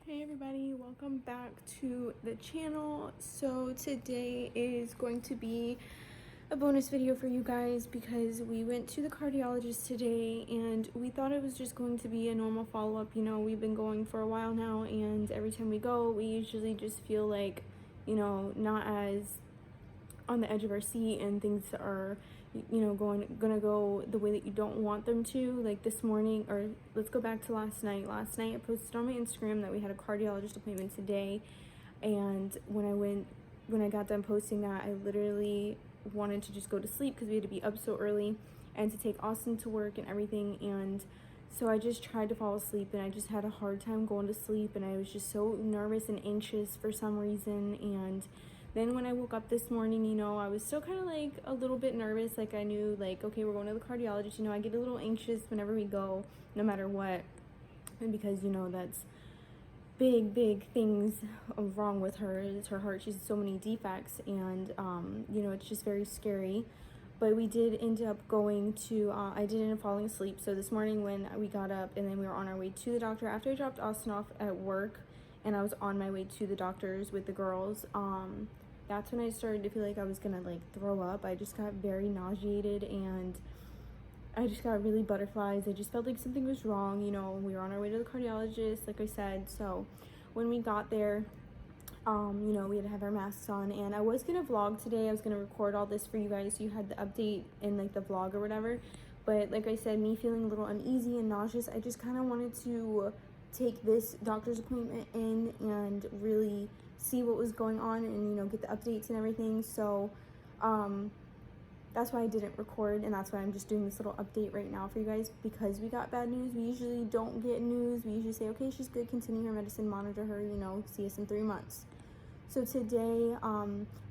Hey everybody, welcome back to the channel. So today is going to be a bonus video for you guys because we went to the cardiologist today and we thought it was just going to be a normal follow-up. You know, we've been going for a while now, and every time we go we usually just feel like, you know, not as on the edge of our seat, and things are, you know, gonna go the way that you don't want them to. Like this morning, or let's go back to last night. Last night I posted on my Instagram that we had a cardiologist appointment today, and when I got done posting that, I literally wanted to just go to sleep because we had to be up so early and to take Austin to work and everything. And so I just tried to fall asleep, and I just had a hard time going to sleep, and I was just so nervous and anxious for some reason. And then when I woke up this morning, you know, I was still kind of like a little bit nervous. Like I knew, like, okay, we're going to the cardiologist. You know, I get a little anxious whenever we go, no matter what. And because, you know, that's big things wrong with her. It's her heart. She has so many defects, and, you know, it's just very scary. But we did end up going to, I did end up falling asleep. So this morning when we got up and then we were on our way to the doctor, after I dropped Austin off at work and I was on my way to the doctor's with the girls, that's when I started to feel like I was gonna like throw up. I just got very nauseated and I just got really butterflies. I just felt like something was wrong. You know, we were on our way to the cardiologist, like I said. So when we got there, you know, we had to have our masks on, and I was gonna vlog today. I was gonna record all this for you guys so you had the update in like the vlog or whatever. But like I said, me feeling a little uneasy and nauseous, I just kind of wanted to take this doctor's appointment in and really see what was going on and, you know, get the updates and everything. So that's why I didn't record, and that's why I'm just doing this little update right now for you guys, because we got bad news. We usually don't get news. We usually say, okay, she's good, continue her medicine, monitor her, you know, see us in 3 months. So today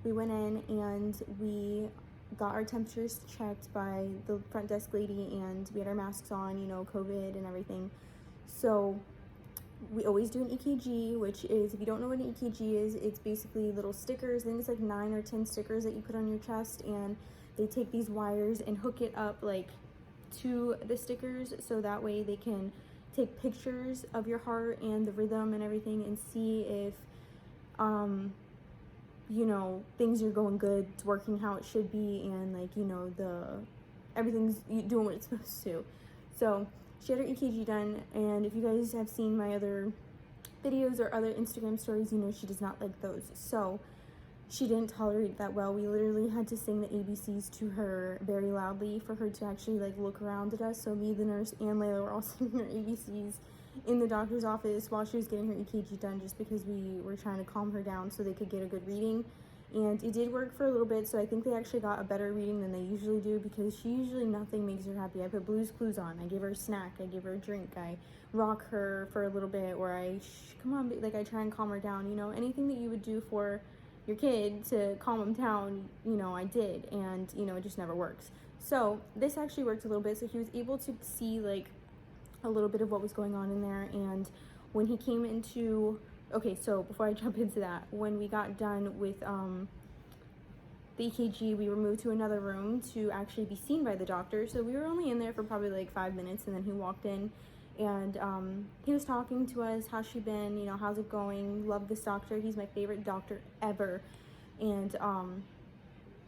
we went in and we got our temperatures checked by the front desk lady, and we had our masks on, you know, COVID and everything. So we always do an EKG, which is, if you don't know what an EKG is, it's basically little stickers. I think it's like 9 or 10 stickers that you put on your chest, and they take these wires and hook it up like to the stickers, so that way they can take pictures of your heart and the rhythm and everything and see if you know, things are going good, it's working how it should be, and like, you know, everything's doing what it's supposed to. So she had her EKG done, and if you guys have seen my other videos or other Instagram stories, you know she does not like those. So she didn't tolerate that well. We literally had to sing the ABCs to her very loudly for her to actually like look around at us. So me, the nurse, and Layla were all singing her ABCs in the doctor's office while she was getting her EKG done, just because we were trying to calm her down so they could get a good reading. And it did work for a little bit, so I think they actually got a better reading than they usually do, because she usually, nothing makes her happy. I put Blue's Clues on, I give her a snack, I give her a drink, I rock her for a little bit, or come on, like I try and calm her down, you know, anything that you would do for your kid to calm them down, you know, I did, and, you know, it just never works. So this actually worked a little bit, so he was able to see like a little bit of what was going on in there. And when he came into, okay, so before I jump into that, when we got done with the EKG, we were moved to another room to actually be seen by the doctor. So we were only in there for probably like 5 minutes, and then he walked in, and he was talking to us, how's she been, you know, how's it going, love this doctor, he's my favorite doctor ever. And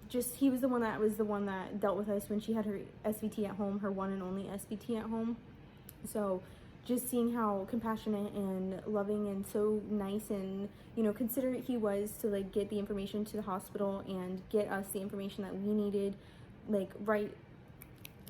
just, he was the one that dealt with us when she had her SVT at home, her one and only SVT at home. So just seeing how compassionate and loving and so nice and, you know, considerate he was to like get the information to the hospital and get us the information that we needed, like right,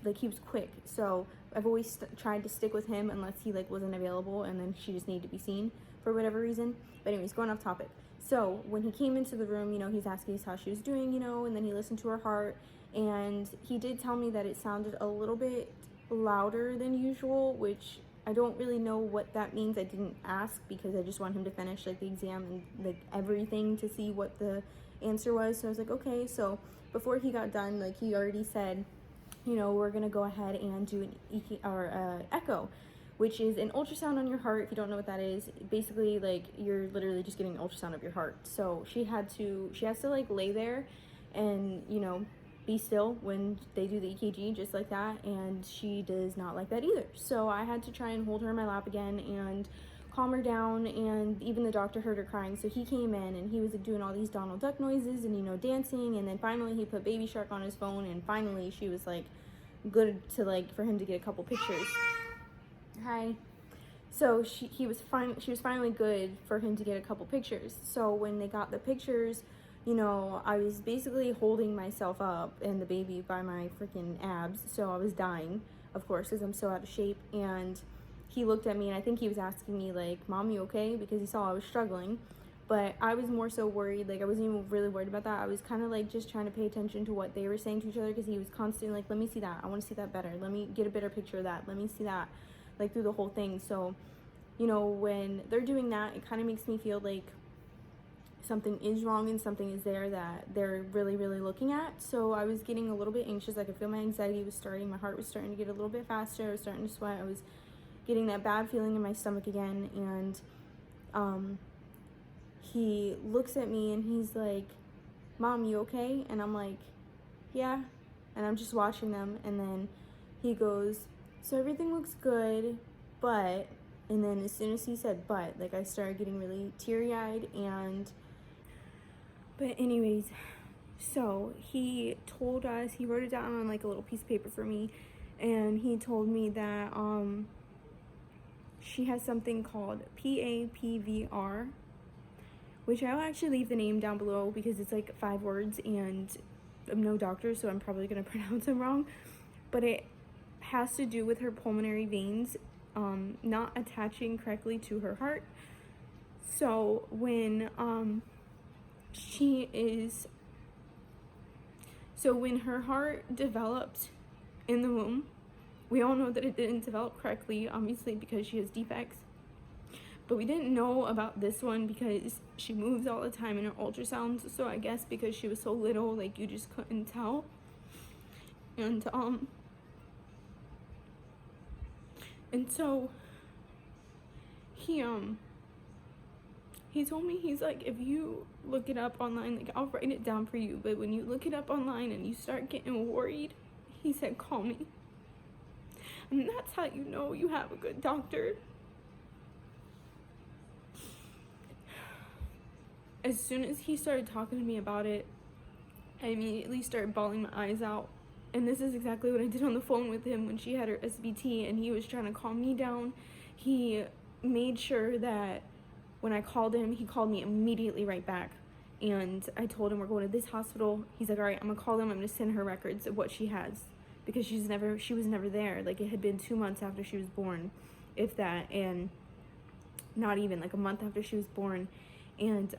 like he was quick. So I've always tried to stick with him unless he like wasn't available, and then she just needed to be seen for whatever reason. But anyways, going off topic. So when he came into the room, you know, he's asking us how she was doing, you know, and then he listened to her heart, and he did tell me that it sounded a little bit louder than usual, which I don't really know what that means. I didn't ask because I just want him to finish like the exam and like everything to see what the answer was. So I was like, okay. So before he got done, like he already said, you know, we're gonna go ahead and do an echo, which is an ultrasound on your heart. If you don't know what that is, basically like you're literally just getting an ultrasound of your heart. So she has to like lay there and, you know, be still when they do the EKG, just like that, and she does not like that either. So I had to try and hold her in my lap again and calm her down, and even the doctor heard her crying, so he came in and he was like doing all these Donald Duck noises and, you know, dancing, and then finally he put Baby Shark on his phone, and finally she was like good to, like, for him to get a couple pictures. Hi. So she was finally good for him to get a couple pictures. So when they got the pictures, you know, I was basically holding myself up and the baby by my freaking abs, so I was dying, of course, because I'm so out of shape. And he looked at me, and I think he was asking me, like, Mom, you okay? Because he saw I was struggling. But I was more so worried, like, I wasn't even really worried about that. I was kind of, like, just trying to pay attention to what they were saying to each other, because he was constantly like, let me see that. I want to see that better. Let me get a better picture of that. Let me see that, like, through the whole thing. So, you know, when they're doing that, it kind of makes me feel like something is wrong and something is there that they're really, really looking at. So I was getting a little bit anxious. I could feel my anxiety was starting. My heart was starting to get a little bit faster. I was starting to sweat. I was getting that bad feeling in my stomach again. And he looks at me and he's like, Mom, you okay? And I'm like, yeah. And I'm just watching them. And then he goes, so everything looks good, but, and then as soon as he said but, like, I started getting really teary-eyed. And but anyways, so he told us, he wrote it down on like a little piece of paper for me, and he told me that she has something called PAPVR, which I'll actually leave the name down below because it's like 5 words, and I'm no doctor, so I'm probably going to pronounce them wrong. But it has to do with her pulmonary veins not attaching correctly to her heart. So when when her heart developed in the womb, we all know that it didn't develop correctly, obviously, because she has defects. But we didn't know about this one because she moves all the time in her ultrasounds. So I guess because she was so little, like, you just couldn't tell. And so he told me, he's like, if you look it up online, like, I'll write it down for you, but when you look it up online and you start getting worried, he said, call me. And that's how you know you have a good doctor. As soon as he started talking to me about it, I immediately started bawling my eyes out. And this is exactly what I did on the phone with him when she had her SVT and he was trying to calm me down. He made sure that when I called him, he called me immediately right back. And I told him we're going to this hospital. He's like, all right, I'm gonna call them. I'm gonna send her records of what she has, because she was never there. Like, it had been 2 months after she was born, if that, and not even, like, a month after she was born. And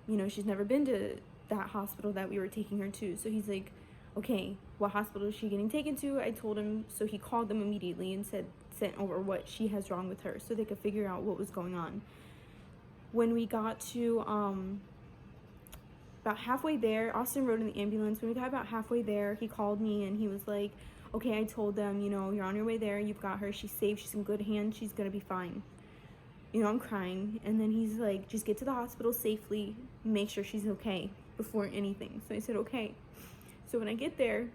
you know, she's never been to that hospital that we were taking her to. So he's like, okay, what hospital is she getting taken to? I told him, so he called them immediately and sent over what she has wrong with her so they could figure out what was going on. When we got to about halfway there, Austin rode in the ambulance. When we got about halfway there, he called me and he was like, okay, I told them, you know, you're on your way there, you've got her, she's safe, she's in good hands, she's gonna be fine. You know, I'm crying. And then he's like, just get to the hospital safely, make sure she's okay before anything. So I said, okay. So when I get there,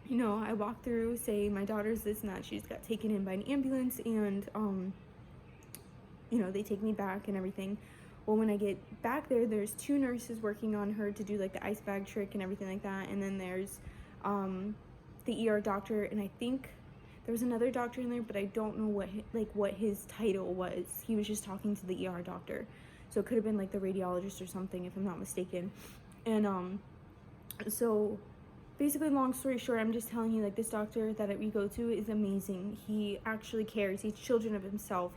you know, I walk through, say my daughter's this and that, she just got taken in by an ambulance, and you know, they take me back and everything. Well, when I get back there, there's 2 nurses working on her to do like the ice bag trick and everything like that. And then there's the ER doctor, and I think there was another doctor in there, but I don't know what his title was. He was just talking to the ER doctor. So it could have been like the radiologist or something, if I'm not mistaken. And so basically, long story short, I'm just telling you, like, this doctor that we go to is amazing. He actually cares. He's children of himself.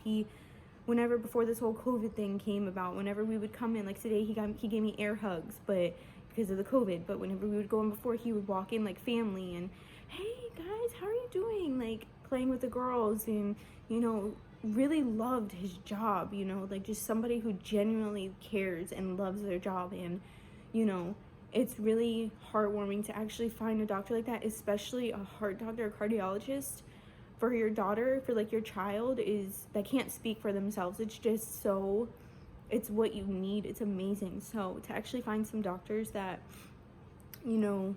Whenever, before this whole COVID thing came about, whenever we would come in, like today, he gave me air hugs, but because of the COVID. But whenever we would go in before, he would walk in like family and, hey guys, how are you doing? Like, playing with the girls, and, you know, really loved his job, you know, like, just somebody who genuinely cares and loves their job. And, you know, it's really heartwarming to actually find a doctor like that, especially a heart doctor, a cardiologist, for your daughter, for like your child, that can't speak for themselves. It's just so, it's what you need. It's amazing. So to actually find some doctors that, you know,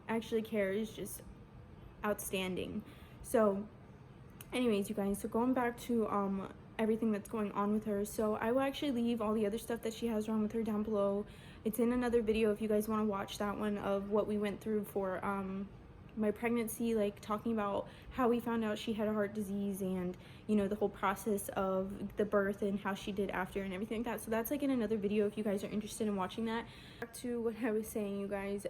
actually care is just outstanding. So anyways, you guys, so going back to everything that's going on with her. So I will actually leave all the other stuff that she has wrong with her down below. It's in another video if you guys want to watch that one, of what we went through for my pregnancy, like talking about how we found out she had a heart disease, and you know, the whole process of the birth and how she did after and everything like that. So that's like in another video if you guys are interested in watching that. Back to what I was saying, you guys.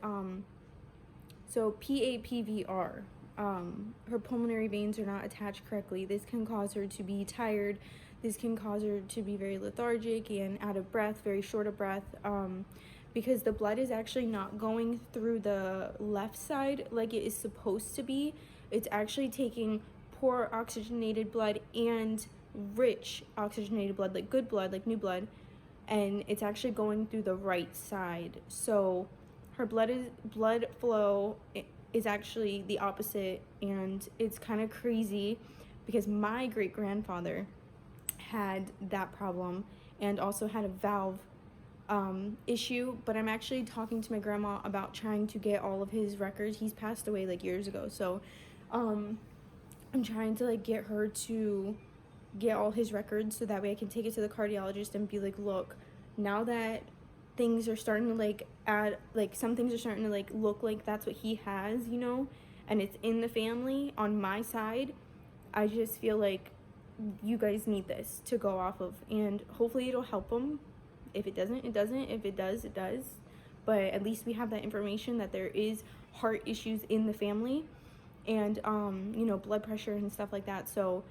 So PAPVR, her pulmonary veins are not attached correctly. This can cause her to be tired. This can cause her to be very lethargic and out of breath, very short of breath, because the blood is actually not going through the left side like it is supposed to be. It's actually taking poor oxygenated blood and rich oxygenated blood, like good blood, like new blood, and it's actually going through the right side. So her blood flow is actually the opposite, and it's kind of crazy because my great-grandfather had that problem and also had a valve issue. But I'm actually talking to my grandma about trying to get all of his records. He's passed away like years ago, so I'm trying to like get her to get all his records so that way I can take it to the cardiologist and be like, look, now that things are starting to like add, like some things are starting to like look like that's what he has, you know, and it's in the family on my side, I just feel like you guys need this to go off of, and hopefully it'll help him. If it doesn't, it doesn't. If it does, it does. But at least we have that information that there is heart issues in the family, and you know, blood pressure and stuff like that. So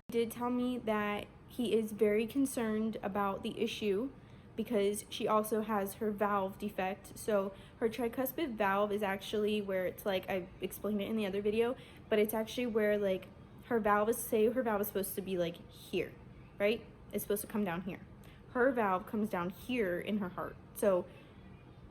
he did tell me that he is very concerned about the issue because she also has her valve defect. So her tricuspid valve is actually where it's like, I explained it in the other video, but it's actually where like her valve is, say her valve is supposed to be like here, right? It's supposed to come down here. Her valve comes down here in her heart. So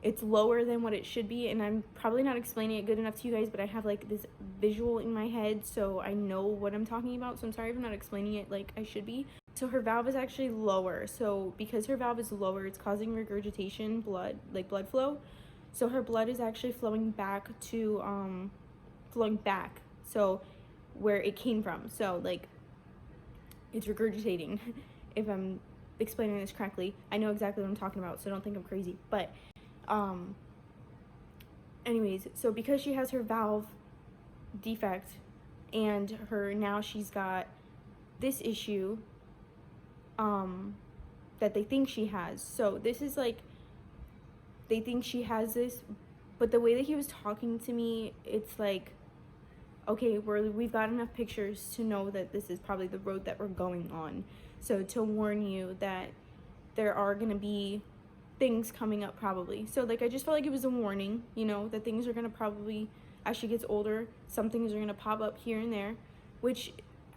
it's lower than what it should be, and I'm probably not explaining it good enough to you guys, but I have like this visual in my head, so I know what I'm talking about. So I'm sorry if I'm not explaining it like I should be. So her valve is actually lower. So because her valve is lower, it's causing regurgitation, blood flow. So her blood is actually flowing back to so where it came from. So like it's regurgitating. If I'm explaining this correctly, I know exactly what I'm talking about, so don't think I'm crazy. But anyways, so because she has her valve defect and now she's got this issue that they think she has. So this is like, they think she has this, but the way that he was talking to me, it's like, okay, we've got enough pictures to know that this is probably the road that we're going on. So to warn you that there are gonna be things coming up probably. So like, I just felt like it was a warning, you know, that things are gonna probably, as she gets older, some things are gonna pop up here and there, which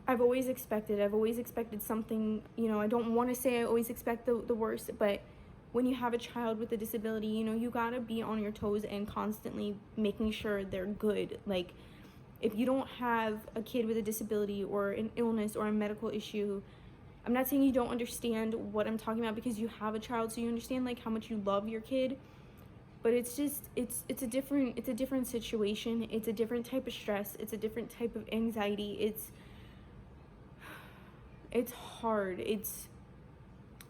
I've always expected. I've always expected something, you know, I don't want to say I always expect the worst, but when you have a child with a disability, you know, you gotta be on your toes and constantly making sure they're good. Like, if you don't have a kid with a disability or an illness or a medical issue, I'm not saying you don't understand what I'm talking about, because you have a child, so you understand like how much you love your kid, but it's just, it's a different situation. It's a different type of stress. It's a different type of anxiety. It's hard. It's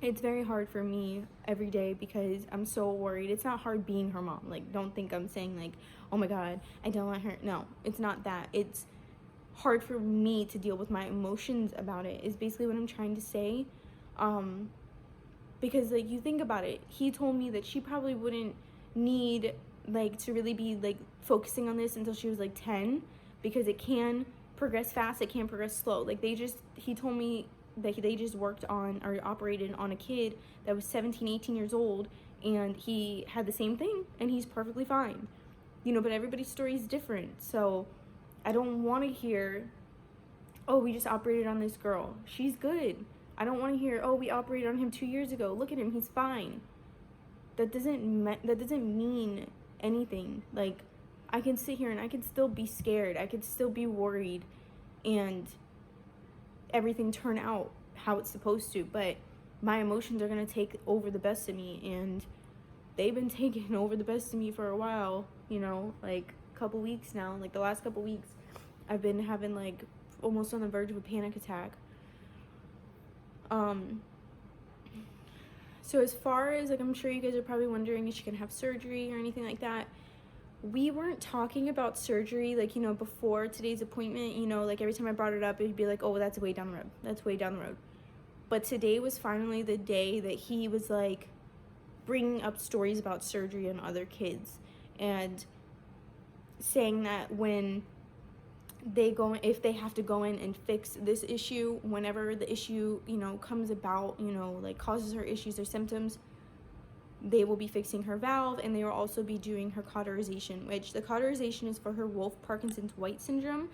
very hard for me every day because I'm so worried. It's not hard being her mom. Like, don't think I'm saying like, oh my God, I don't want her. No, it's not that. It's hard for me to deal with my emotions about it, is basically what I'm trying to say. Because like, you think about it, he told me that she probably wouldn't need like to really be like focusing on this until she was like 10, because it can progress fast, it can progress slow. Like, he told me that they just worked on or operated on a kid that was 17, 18 years old, and he had the same thing and he's perfectly fine, you know, but everybody's story is different. So I don't want to hear, oh, we just operated on this girl, she's good. I don't want to hear, oh, we operated on him 2 years ago, look at him, he's fine. That doesn't mean anything. Like, I can sit here and I can still be scared, I could still be worried, and everything turn out how it's supposed to, but my emotions are going to take over the best of me, and they've been taking over the best of me for a while, you know, like a couple weeks now. Like, the last couple weeks I've been having like almost on the verge of a panic attack. So as far as, like, I'm sure you guys are probably wondering if she can have surgery or anything like that. We weren't talking about surgery, like, you know, before today's appointment. You know, like, every time I brought it up, it'd be like, oh, that's way down the road. That's way down the road. But today was finally the day that he was, like, bringing up stories about surgery and other kids, and saying that when they go, if they have to go in and fix this issue, whenever the issue, you know, comes about, you know, like, causes her issues or symptoms, they will be fixing her valve, and they will also be doing her cauterization, which the cauterization is for her Wolff Parkinson's White syndrome.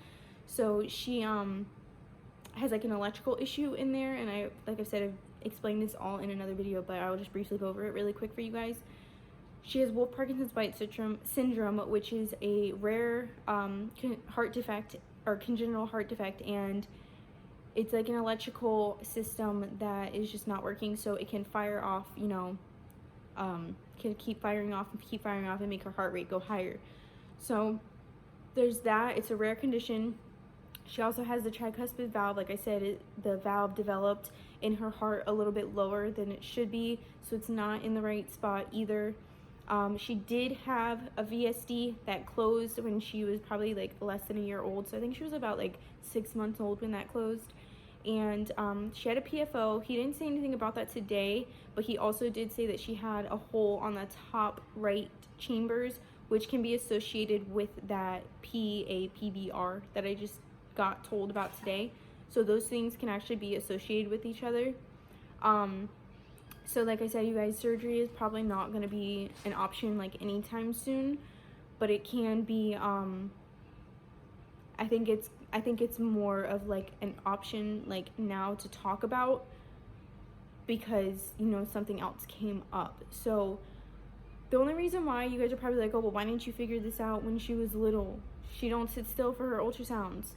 So she has, like, an electrical issue in there, and I, like I've said, I've explained this all in another video, but I'll just briefly go over it really quick for you guys. She has Wolff Parkinson's White syndrome, which is a rare heart defect, or congenital heart defect, and it's like an electrical system that is just not working, so it can fire off, you know, can keep firing off and make her heart rate go higher. So there's that. It's a rare condition. She also has the tricuspid valve. Like I said, the valve developed in her heart a little bit lower than it should be, so it's not in the right spot either. She did have a VSD that closed when she was probably, like, less than a year old, so I think she was about, like, 6 months old when that closed. And she had a PFO. He didn't say anything about that today, but he also did say that she had a hole on the top right chambers, which can be associated with that PAPVR that I just got told about today. So those things can actually be associated with each other. So like I said, you guys, surgery is probably not going to be an option, like, anytime soon, but it can be. I think it's more of, like, an option, like, now to talk about, because, you know, something else came up. So the only reason why you guys are probably like, oh, well, why didn't you figure this out when she was little? She don't sit still for her ultrasounds.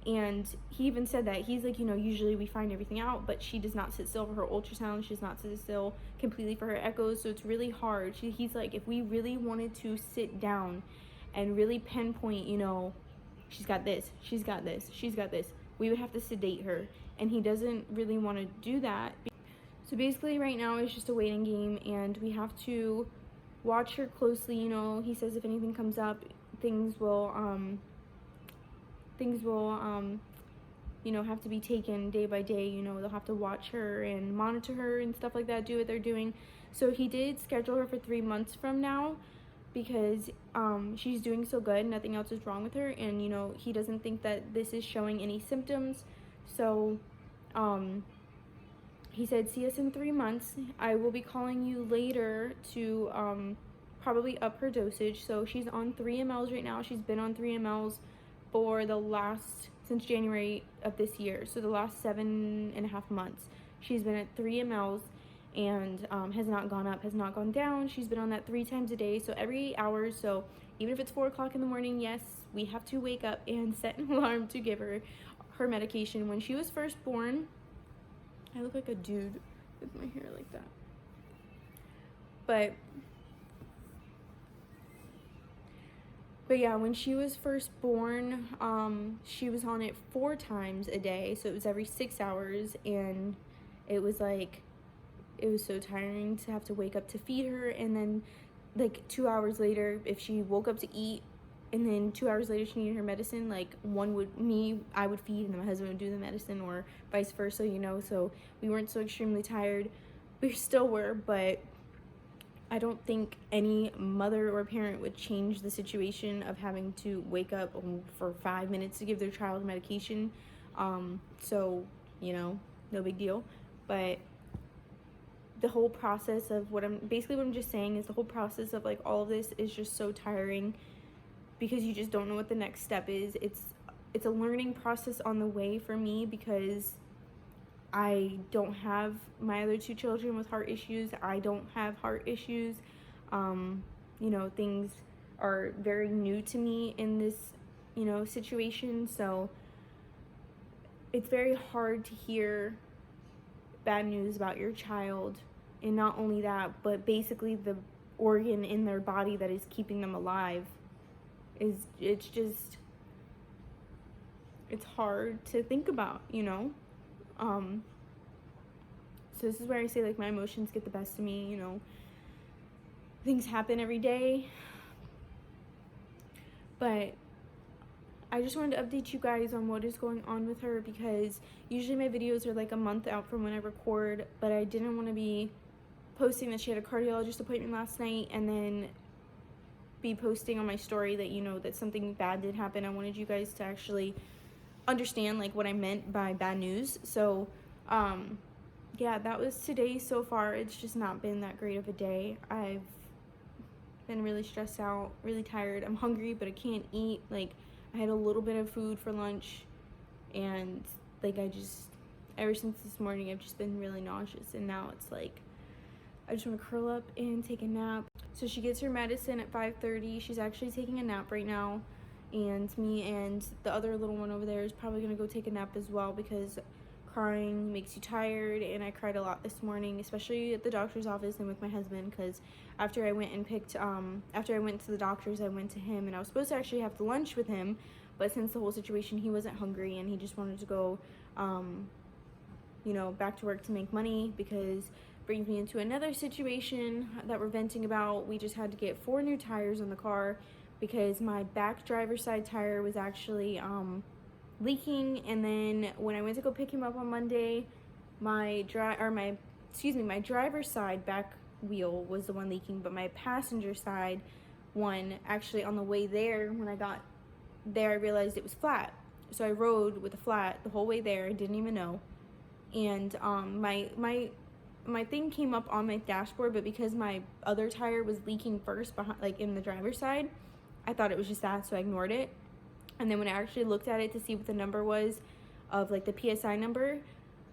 And he even said that. He's like, you know, usually we find everything out, but she does not sit still for her ultrasound. She does not sit still completely for her echoes, so it's really hard. He's like, if we really wanted to sit down and really pinpoint, you know, she's got this, she's got this, she's got this, we would have to sedate her, and he doesn't really want to do that. So basically right now it's just a waiting game, and we have to watch her closely. You know, he says if anything comes up, things will you know, have to be taken day by day. You know, they'll have to watch her and monitor her and stuff like that, do what they're doing. So he did schedule her for 3 months from now, because she's doing so good, nothing else is wrong with her, and, you know, he doesn't think that this is showing any symptoms. So he said, see us in 3 months. I will be calling you later to probably up her dosage. So she's on 3 mLs right now. She's been on 3 mLs for since January of this year, so the last 7.5 months she's been at 3 mLs, and has not gone up, has not gone down. She's been on that 3 times a day, so every 8 hours. So even if it's 4 o'clock in the morning, yes, we have to wake up and set an alarm to give her her medication. When she was first born, I look like a dude with my hair like that, But yeah, when she was first born, she was on it 4 times a day, so it was every 6 hours, and it was like, it was so tiring to have to wake up to feed her, and then, like, 2 hours later, if she woke up to eat, and then 2 hours later she needed her medicine, like, I would feed, and then my husband would do the medicine, or vice versa, you know. So we weren't so extremely tired. We still were, but I don't think any mother or parent would change the situation of having to wake up for 5 minutes to give their child medication. So, you know, no big deal. But the whole process of what I'm just saying is the whole process of, like, all of this is just so tiring, because you just don't know what the next step is. It's a learning process on the way for me, because I don't have my other 2 children with heart issues. I don't have heart issues. You know, things are very new to me in this, you know, situation. So it's very hard to hear bad news about your child. And not only that, but basically the organ in their body that is keeping them alive it's hard to think about, you know. So this is where I say, like, my emotions get the best of me, you know. Things happen every day. But I just wanted to update you guys on what is going on with her, because usually my videos are like a month out from when I record, but I didn't want to be posting that she had a cardiologist appointment last night and then be posting on my story that, you know, that something bad did happen. I wanted you guys to actually understand, like, what I meant by bad news. So yeah, that was today so far. It's just not been that great of a day. I've been really stressed out, really tired. I'm hungry, but I can't eat. Like, I had a little bit of food for lunch, and like, ever since this morning, I've just been really nauseous, and now it's like, I just want to curl up and take a nap. So she gets her medicine at 5:30. She's actually taking a nap right now, and me and the other little one over there is probably going to go take a nap as well, because crying makes you tired, and I cried a lot this morning, especially at the doctor's office and with my husband, because after I went to the doctor's, I went to him, and I was supposed to actually have lunch with him, but since the whole situation, he wasn't hungry, and he just wanted to go, you know, back to work to make money, because brings me into another situation that we're venting about. We just had to get 4 new tires on the car, because my back driver's side tire was actually leaking, and then when I went to go pick him up on Monday, my driver's side back wheel was the one leaking, but my passenger side one, actually on the way there, when I got there, I realized it was flat. So I rode with a flat the whole way there. I didn't even know. And my thing came up on my dashboard, but because my other tire was leaking first behind, like in the driver's side, I thought it was just that, so I ignored it. And then when I actually looked at it to see what the number was of, like, the PSI number,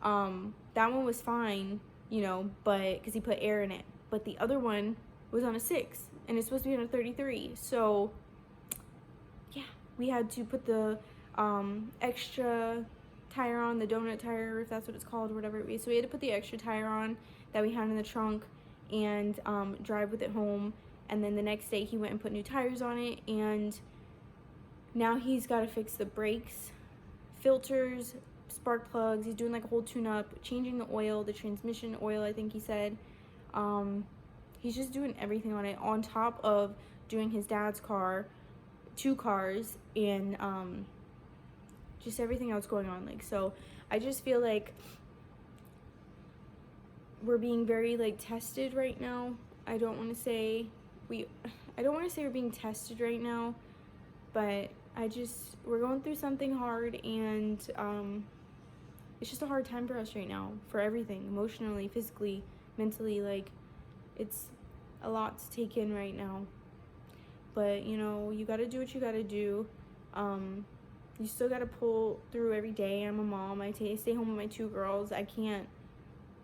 that one was fine, you know, but because he put air in it. But the other one was on a 6, and it's supposed to be on a 33. So yeah, we had to put the extra tire on, the donut tire, if that's what it's called, or whatever it is. So we had to put the extra tire on that we had in the trunk and drive with it home. And then the next day he went and put new tires on it, and now he's got to fix the brakes, filters, spark plugs. He's doing like a whole tune-up, changing the oil, the transmission oil, I think he said. He's just doing everything on it, on top of doing his dad's car, 2 cars, and just everything else going on. Like, so I just feel like we're being very, like, tested right now. I don't want to say we're being tested right now, but we're going through something hard, and it's just a hard time for us right now, for everything, emotionally, physically, mentally. Like, it's a lot to take in right now, but, you know, you got to do what you got to do. You still got to pull through every day. I'm a mom. I stay home with my 2 girls. I can't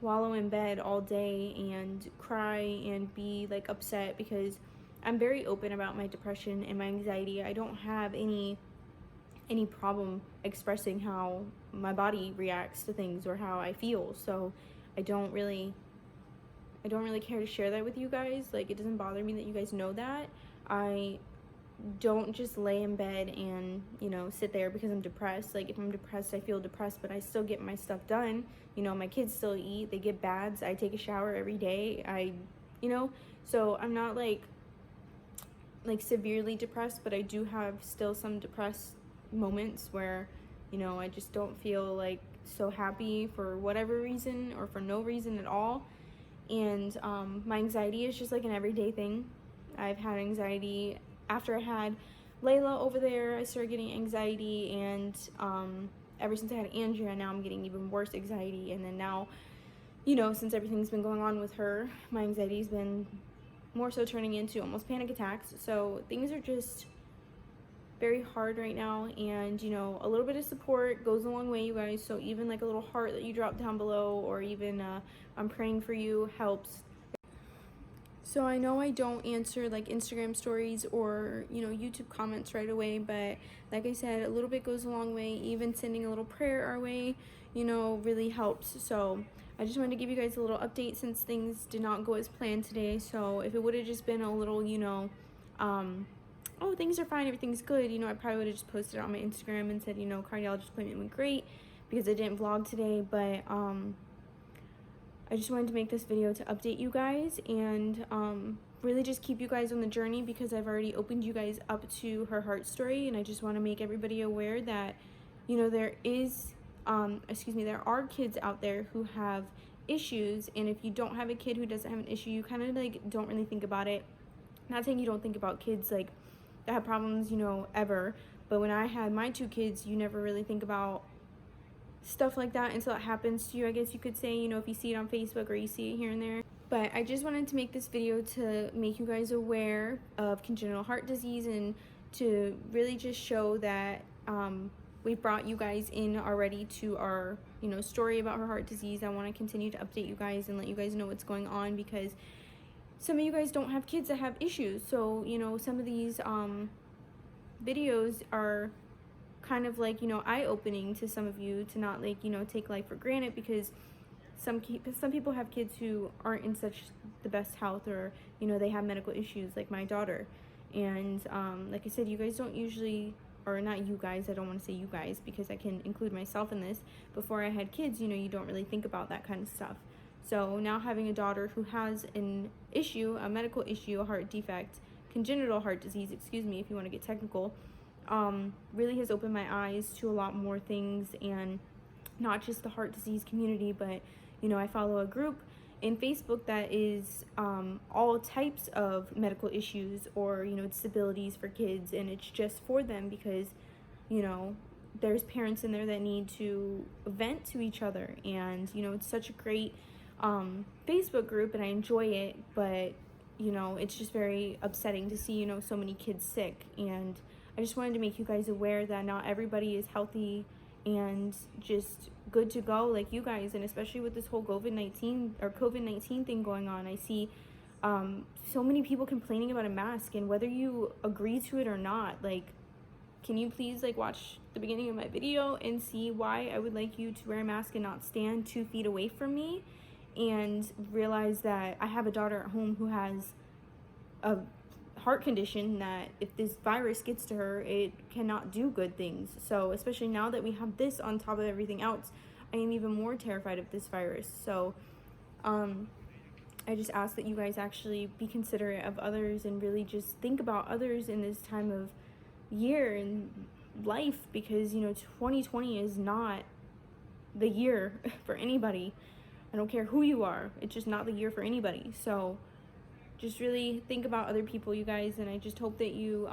wallow in bed all day and cry and be, like, upset, because I'm very open about my depression and my anxiety. I don't have any problem expressing how my body reacts to things or how I feel. So I don't really care to share that with you guys. Like, it doesn't bother me that you guys know that. I don't just lay in bed and, you know, sit there because I'm depressed. Like, if I'm depressed, I feel depressed, but I still get my stuff done. You know, my kids still eat, they get baths, I take a shower every day. You know, so I'm not like severely depressed, but I do have still some depressed moments where, you know, I just don't feel like so happy for whatever reason, or for no reason at all. And my anxiety is just like an everyday thing. I've had anxiety after I had Layla over there. I started getting anxiety, and ever since I had Andrea, now I'm getting even worse anxiety. And then now, you know, since everything's been going on with her, my anxiety's been more so turning into almost panic attacks. So things are just very hard right now, and, you know, a little bit of support goes a long way, you guys. So even like a little heart that you drop down below, or even I'm praying for you, helps. So I know I don't answer like Instagram stories or, you know, YouTube comments right away, but like I said, a little bit goes a long way. Even sending a little prayer our way, you know, really helps. So I just wanted to give you guys a little update, since things did not go as planned today. So if it would have just been a little, you know, oh, things are fine, everything's good, you know, I probably would have just posted it on my Instagram and said, you know, cardiologist appointment went great, because I didn't vlog today. But I just wanted to make this video to update you guys and really just keep you guys on the journey, because I've already opened you guys up to her heart story, and I just want to make everybody aware that, you know, there are kids out there who have issues, and if you don't have a kid who doesn't have an issue, you kind of like don't really think about it. Not saying you don't think about kids like that have problems, you know, ever, but when I had my 2 kids, you never really think about stuff like that until it happens to you, I guess you could say, you know, if you see it on Facebook or you see it here and there. But I just wanted to make this video to make you guys aware of congenital heart disease, and to really just show that we brought you guys in already to our, you know, story about her heart disease. I want to continue to update you guys and let you guys know what's going on, because some of you guys don't have kids that have issues. So, you know, some of these videos are kind of like, you know, eye-opening to some of you, to not like, you know, take life for granted, because some people have kids who aren't in such the best health, or, you know, they have medical issues like my daughter. And like I said, you guys don't usually, or not you guys, I don't want to say you guys because I can include myself in this. Before I had kids, you know, you don't really think about that kind of stuff. So now having a daughter who has an issue, a medical issue, a heart defect, congenital heart disease, excuse me, if you want to get technical, really has opened my eyes to a lot more things, and not just the heart disease community, but, you know, I follow a group in Facebook that is all types of medical issues, or, you know, disabilities for kids, and it's just for them because, you know, there's parents in there that need to vent to each other. And, you know, it's such a great Facebook group, and I enjoy it, but, you know, it's just very upsetting to see, you know, so many kids sick. And I just wanted to make you guys aware that not everybody is healthy and just good to go like you guys. And especially with this whole COVID-19 thing going on, I see so many people complaining about a mask, and whether you agree to it or not, like, can you please like watch the beginning of my video and see why I would like you to wear a mask and not stand 2 feet away from me, and realize that I have a daughter at home who has a heart condition that if this virus gets to her, it cannot do good things. So especially now that we have this on top of everything else, I am even more terrified of this virus. So I just ask that you guys actually be considerate of others, and really just think about others in this time of year and life, because, you know, 2020 is not the year for anybody. I don't care who you are, it's just not the year for anybody. So just really think about other people, you guys, and I just hope that you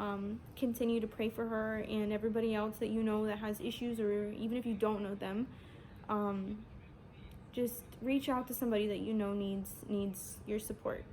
continue to pray for her and everybody else that you know that has issues, or even if you don't know them, just reach out to somebody that you know needs your support.